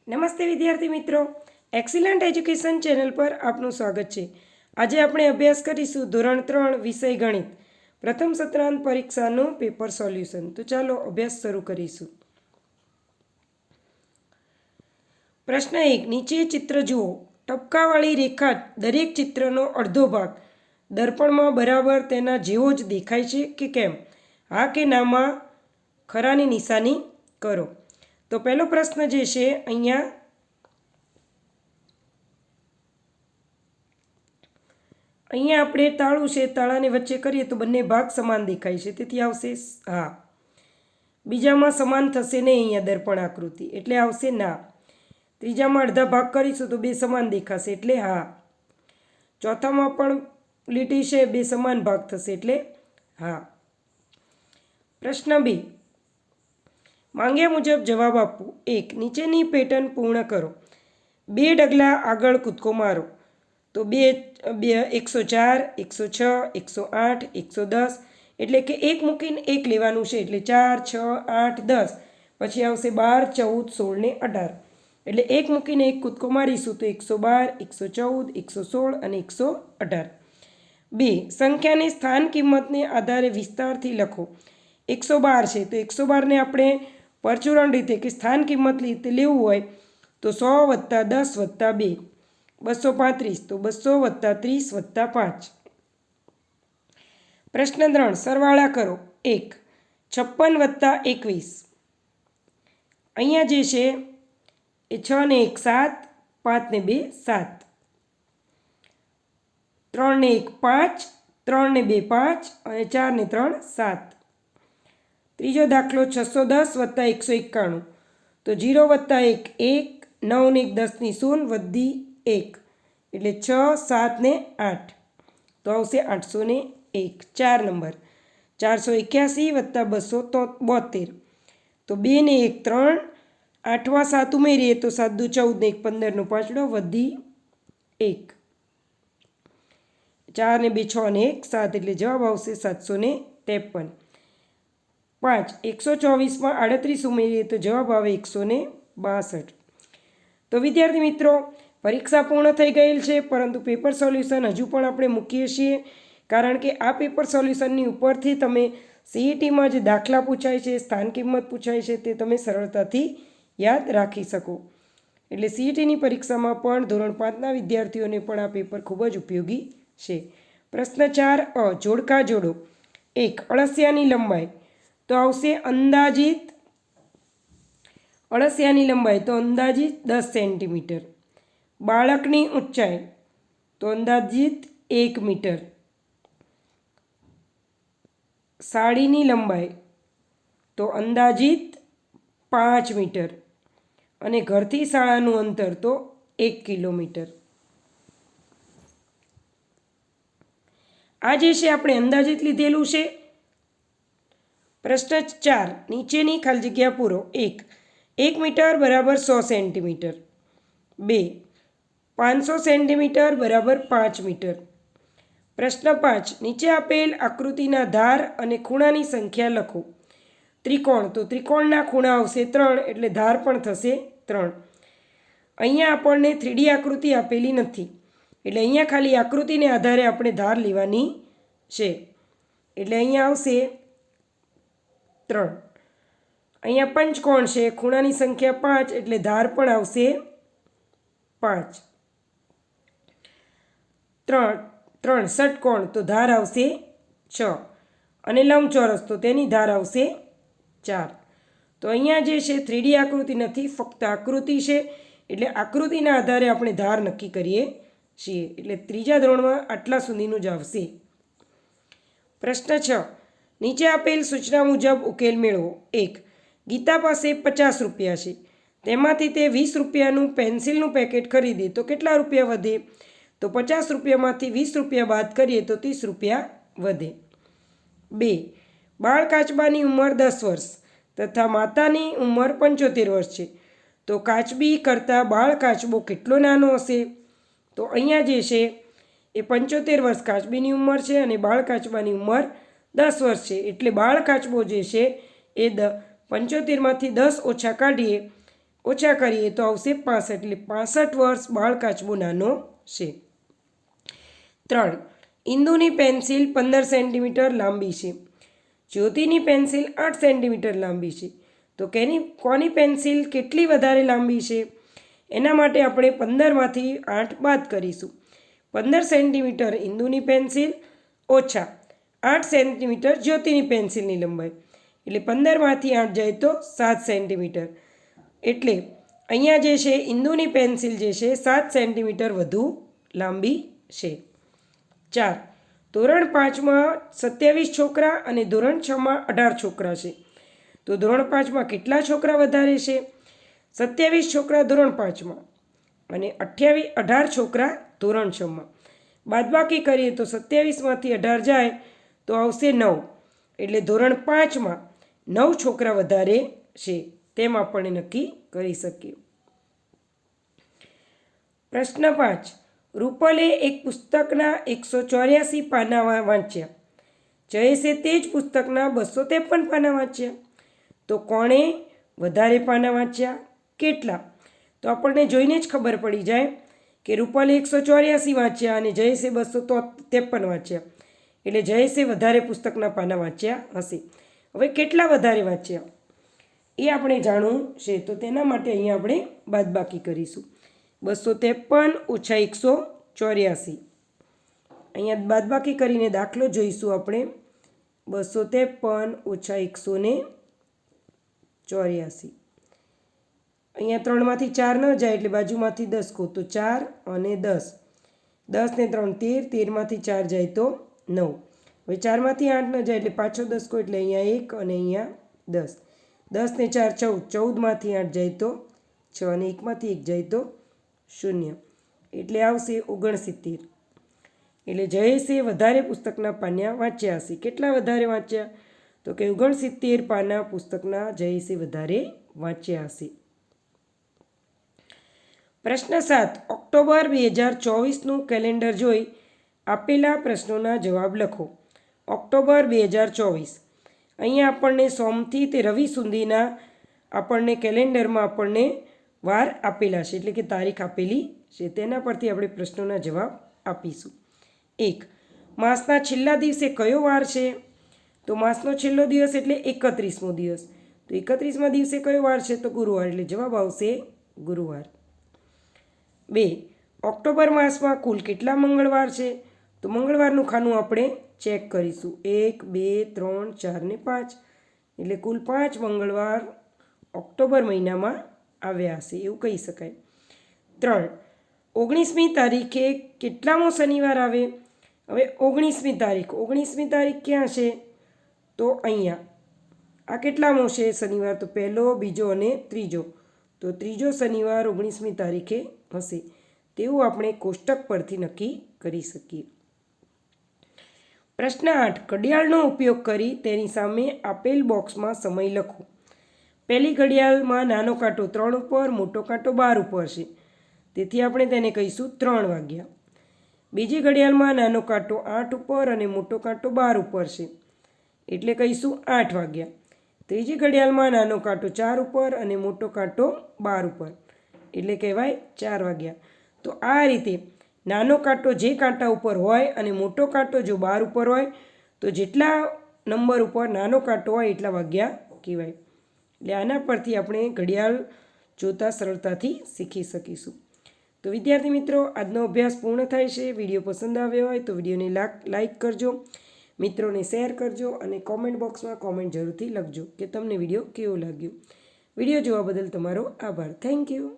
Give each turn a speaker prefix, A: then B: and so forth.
A: નમસ્તે વિદ્યાર્થી મિત્રો, એક્સિલન્ટ એજ્યુકેશન ચેનલ પર આપનું સ્વાગત છે. આજે આપણે અભ્યાસ કરીશું ધોરણ 3 વિષય ગણિત પ્રથમ સત્રાંત પરીક્ષાનું પેપર સોલ્યુશન. તો ચાલો અભ્યાસ શરૂ કરીશું. પ્રશ્ન 1. નીચે ચિત્ર જુઓ. ટપકાવાળી રેખા દરેક ચિત્રનો અડધો ભાગ દર્પણમાં બરાબર તેના જેવો જ દેખાય છે કે કેમ? હા કે નામાં ખરાની નિશાની કરો. તો પહેલો પ્રશ્ન જે છે અહીંયા આપણે તાળું છે, તાળાને વચ્ચે કરીએ તો બંને ભાગ સમાન દેખાય છે, તેથી આવશે હા. બીજામાં સમાન થશે નહીં, અહીંયા દર્પણ આકૃતિ એટલે આવશે ના. ત્રીજામાં અડધા ભાગ કરીશું તો બે સમાન દેખાશે એટલે હા. ચોથામાં પણ લીટી છે, બે સમાન ભાગ થશે એટલે હા. પ્રશ્ન 2. માંગ્યા મુજબ જવાબ આપો. 1. નીચેની પેટર્ન પૂર્ણ કરો. 2 ડગલા આગળ કૂદકો મારો. તો 104, 106, 108, 110 એટલે કે એક મૂકીને એક લેવાનું છે, એટલે 4, 6, 8, 10 પછી આવશે 12, 14, 16 ને 18 એટલે એક મૂકીને એક કૂદકો મારીશું તો 112, 114, 116 અને 118. 2. સંખ્યાની સ્થાન કિંમતને આધારે વિસ્તારથી લખો. 112 છે તો 112ને આપણે પરચુરણ રીતે કે સ્થાન કિંમત રીતે લેવું હોય તો 100 + 10 + 2 235 તો 200 + 30 + 5. પ્રશ્ન 3. સરવાળા કરો. 1. 56 + 21. અહીંયા જે છે એ 6 ને 1 7, 5 ને 2 7, 3 ને 1 5, 3 ને 2 5 અને 4 ને 3 7. ત્રીજો દાખલો 610 + 191 તો 0 + 1 1, 9 ને 1 10 ની 0 વધી 1 એટલે 6, 7 ને 8 તો આવશે 801. 4 નંબર 481 + 272 તો 2 ને 1 3, 8માં 7 ઉમેરીએ તો 7 દુ 14 ને 1 15 નો પાંચડો વધી 1, 4 ને 2 6 ને 1 7 એટલે જવાબ આવશે 753. 5. 124માં 38 ઉમેરીએ તો જવાબ આવે 162. તો વિદ્યાર્થી મિત્રો, પરીક્ષા પૂર્ણ થઈ ગયેલ છે, પરંતુ પેપર સોલ્યુશન હજુ પણ આપણે મૂકીએ છીએ, કારણ કે આ પેપર સોલ્યુશનની ઉપરથી તમે CETમાં જે દાખલા પૂછાય છે, સ્થાન કિંમત પૂછાય છે, તે તમે સરળતાથી યાદ રાખી શકો. એટલે CETની પરીક્ષામાં પણ ધોરણ 5ના વિદ્યાર્થીઓને પણ આ પેપર ખૂબ જ ઉપયોગી છે. પ્રશ્ન 4. જોડકા જોડો. 1. અળસિયાની લંબાઈ તો આવશે અંદાજિત અળસિયાની લંબાઈ તો અંદાજિત 10 સેન્ટીમીટર. બાળકની ઊંચાઈ તો અંદાજિત 1 મીટર. સાડીની લંબાઈ તો અંદાજિત 5 મીટર અને ઘરથી શાળાનું અંતર તો 1 કિલોમીટર. આ જે છે આપણે અંદાજિત લીધેલું છે. પ્રશ્ન 4. નીચેની ખાલી જગ્યા પૂરો. 1. 1 મીટર = 100 સેન્ટીમીટર. 2. 500 centimetre = 5 metre. પ્રશ્ન 5. નીચે આપેલ આકૃતિના ધાર અને ખૂણાની સંખ્યા લખો. ત્રિકોણ તો ત્રિકોણના ખૂણા આવશે 3 એટલે ધાર પણ થશે 3. અહીંયા આપણને 3D આકૃતિ આપેલી નથી, એટલે અહીંયા ખાલી આકૃતિને આધારે આપણે ધાર લેવાની છે, એટલે અહીંયા આવશે 3. અહીંયા પંચકોણ છે, ખૂણાની સંખ્યા 5 એટલે ધાર પણ આવશે 5. 3 ષટકોણ તો ધાર આવશે 6 અને લંબચોરસ તો તેની ધાર આવશે 4. તો અહીંયા જે છે 3D આકૃતિ નથી, ફક્ત આકૃતિ છે, એટલે આકૃતિના આધારે આપણે ધાર નક્કી કરીએ છીએ, એટલે ત્રીજા ધોરણમાં આટલા સુધીનું જ આવશે. પ્રશ્ન 6. નીચે આપેલ સૂચના મુજબ ઉકેલ મેળવો. 1. ગીતા પાસે 50 રૂપિયા છે, તેમાંથી તે 20 રૂપિયાનું પેન્સિલનું પેકેટ ખરીદે તો કેટલા રૂપિયા વધે? તો 50 રૂપિયામાંથી 20 રૂપિયા બાદ કરીએ તો 30 રૂપિયા વધે. 2. બાળ કાચબાની ઉંમર 10 વર્ષ તથા માતાની ઉંમર 75 વર્ષ છે, તો કાચબી કરતાં બાળ કાચબો કેટલો નાનો હશે? તો અહીંયા જે છે એ 75 વર્ષ કાચબીની ઉંમર છે અને બાળ કાચબાની ઉંમર 10 વર્ષ છે, એટલે બાળ કાચબો જે છે એ 75માંથી 10 ઓછા કાઢીએ ઓછા કરીએ તો આવશે 65, એટલે 65 વર્ષ બાળ કાચબો નાનો છે. 3. ઇન્દુની પેન્સિલ 15 સેન્ટીમીટર લાંબી છે. જ્યોતિની પેન્સિલ 8 સેન્ટીમીટર લાંબી છે. તો કોની પેન્સિલ કેટલી વધારે લાંબી છે? એના માટે આપણે 15માંથી 8 બાદ કરીશું. 15 સેન્ટીમીટર ઇન્દુની પેન્સિલ ઓછા 8 સેન્ટીમીટર જ્યોતિની પેન્સિલની લંબાઈ, એટલે 15માંથી 8 જાય તો 7 સેન્ટીમીટર. એટલે અહીંયા જે છે ઇન્દુની પેન્સિલ જે છે 7 સેન્ટીમીટર વધુ લાંબી છે. 4. ધોરણ 5માં 27 છોકરા અને ધોરણ 6માં 18 છોકરા છે. તો ધોરણ 5માં કેટલા છોકરા વધારે છે? 27 છોકરા ધોરણ 5માં અને 18 છોકરા ધોરણ 6માં. બાદબાકી કરીએ તો 27માંથી 18 જાય તો આવશે 9, એટલે ધોરણ 5માં 9 છોકરા વધારે છે, તેમ આપણે નક્કી કરી શકીએ. પ્રશ્ન 5. રૂપલે એક પુસ્તકના 184 પાના વાંચ્યા. જયેશે તે જ પુસ્તકના 253 પાના વાંચ્યા. તો કોણે વધારે પાના વાંચ્યા? કેટલા? તો આપણને જોઈને જ ખબર પડી જાય કે રૂપલે 184 વાંચ્યા અને જયેશે 253 વાંચ્યા, એટલે જયેશે વધારે પુસ્તકના પાના વાંચ્યા હશે. હવે કેટલા વધારે વાંચ્યા એ આપણે જાણવું છે, તો તેના માટે અહીંયા આપણે બાદબાકી કરીશું. 253 ઓછા 184. અહીંયા બાદબાકી કરીને દાખલો જોઈશું આપણે. 253 ઓછા 184. અહીંયા 3માંથી 4 ન જાય એટલે બાજુમાંથી 10 કહો તો 4 અને 10. 10 ને 3 13, 13માંથી 4 જાય તો 9. હવે 4માંથી 8 ન જાય એટલે પાછો 10 કહો એટલે અહીંયા 1 અને અહીંયા 10. 10 ને 4 14, 14માંથી 8 જાય તો 6 અને 1માંથી 1 જાય તો 0, એટલે આવશે 69. એટલે જયેશે વધારે પુસ્તકના પાના વાંચ્યા હશે. કેટલા વધારે વાંચ્યા? તો કે 69 પાના પુસ્તકના જયેશે વધારે વાંચ્યા હશે. પ્રશ્ન 7. ઓક્ટોબર 2024નું કેલેન્ડર જોઈ આપેલા પ્રશ્નોના જવાબ લખો. ઓક્ટોબર 2024. અહીંયા આપણને સોમથી તે રવિ સુધીના આપણને કેલેન્ડરમાં આપણને વાર આપેલા છે, એટલે કે તારીખ આપેલી છે. તેના પરથી આપણે પ્રશ્નોના જવાબ આપીશું. 1. માસના છેલ્લા દિવસે કયો વાર છે? તો માસનો છેલ્લો દિવસ એટલે 31મો દિવસ. તો 31મા દિવસે કયો વાર છે? તો ગુરુવાર, એટલે જવાબ આવશે ગુરુવાર. 2. ઓક્ટોબર માસમાં કુલ કેટલા મંગળવાર છે? તો મંગળવારનું ખાનું આપણે ચેક કરીશું. 1 2 3 4 ને 5, એટલે કુલ 5 મંગળવાર ઓક્ટોબર મહિનામાં આવ્યા હશે એવું કહી શકાય. 3. 19મી તારીખે કેટલામો શનિવાર આવે? હવે 19મી તારીખ ક્યાં છે? તો અહીંયા. આ કેટલામો છે શનિવાર? તો પહેલો, બીજો અને ત્રીજો. તો ત્રીજો શનિવાર 19મી તારીખે હશે તેવું આપણે કોષ્ટક પરથી નક્કી કરી શકીએ. પ્રશ્ન 8. ઘડિયાળનો ઉપયોગ કરી તેની સામે આપેલ બોક્સમાં સમય લખો. પહેલી ઘડિયાળમાં નાનો કાંટો 3 ઉપર, મોટો કાંટો 12 ઉપર છે, તેથી આપણે તેને કહીશું 3 વાગ્યા. બીજી ઘડિયાળમાં નાનો કાંટો 8 ઉપર અને મોટો કાંટો 12 ઉપર છે, એટલે કહીશું 8 વાગ્યા. ત્રીજી ઘડિયાળમાં નાનો કાંટો 4 ઉપર અને મોટો કાંટો 12 ઉપર, એટલે કહેવાય 4 વાગ્યા. તો આ રીતે નાનો કાંટો જે કાંટા ઉપર હોય અને મોટો કાંટો જો 12 ઉપર હોય તો જેટલા નંબર ઉપર નાનો કાંટો હોય એટલા વાગ્યા કહેવાય. એટલે આના પરથી આપણે ઘડિયાળ જોતાં સરળતાથી શીખી શકીશું. તો વિદ્યાર્થી મિત્રો, આજનો અભ્યાસ પૂર્ણ થાય છે. વિડીયો પસંદ આવ્યો હોય તો વિડીયોને લાઈક કરજો, મિત્રોને શેર કરજો અને કોમેન્ટ બોક્સમાં કોમેન્ટ જરૂરથી લખજો કે તમને વિડીયો કેવો લાગ્યો. વિડીયો જોવા બદલ તમારો આભાર. Thank you.